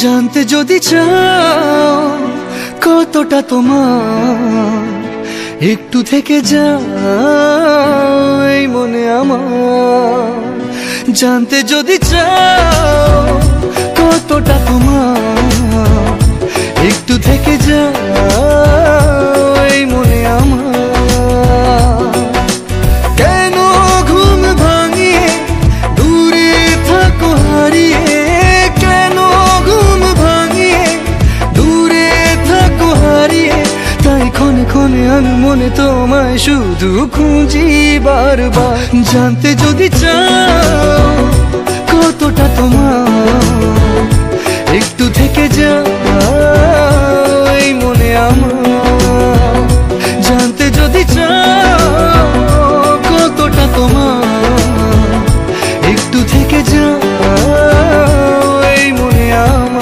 জানতে যদি চাও কতটা তোমার, একটু থেকে যাও এই মনে আমার। জানতে যদি চাও কতটা তোমার, একটু থেকে যাও এই মনে আমার। কেন ঘুম ভাঙিয়ে দূরে থাকো হারিয়ে, কেন ঘুম ভাঙিয়ে দূরে থাকো হারিয়ে, তাই ক্ষণে ক্ষণে আমি মনে তোমায় শুধু খুঁজি বারবার। জানতে যদি চাও কতটা তোমার, একটু থেকে যাও এই মনে আমার। জানতে যদি চাও কতটা তোমার, একটু থেকে যাও এই মনে আমার।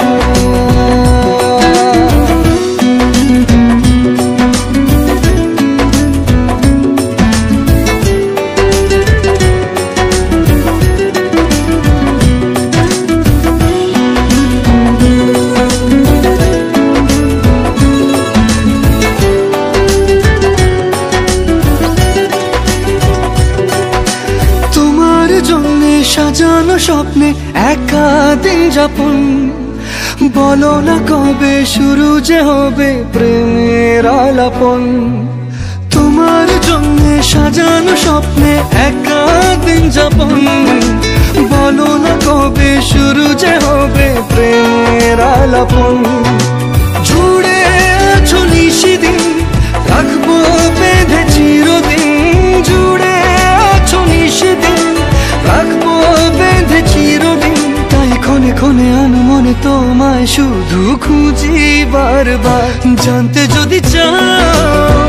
সাজানো স্বপ্নে একা দিন যাপন, বলো না কবে শুরু যে হবে প্রেমের আলাপন। তোমার জন্য সাজানো স্বপ্নে একা দিন যাপন, বলো না কবে শুরু যে হবে প্রেমের আলাপন। জুড়ে আছো নিশিদিন, রাখবো বেঁধে চিরদিন। জুড়ে আছো নিশিদিন, রাখবো বেঁধে চিরদিন, তাই ক্ষণে ক্ষণে আনমনে তোমায় শুধু খুঁজি বারবার। জানতে যদি চাও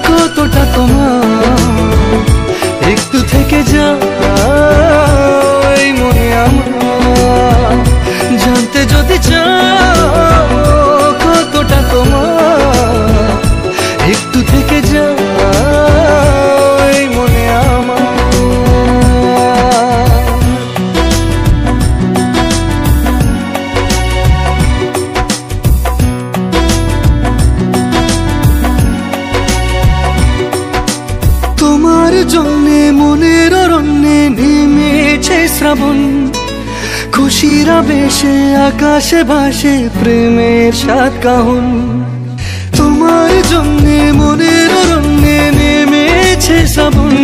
কতটা তোমার, একটু থেকে যাও এই মনে আমার। জানতে যদি চাও কতটা তোমার, একটু থেকে যাও এই মনে আমার। তোমার জন্যে মনের অরণ্যে নেমেছে শ্রাবণ, খুশির আবেশে আকাশে ভাসে প্রেমের সাত কাহন। তোমার জন্যে মনের অরণ্যে নেমেছে শ্রাবণ।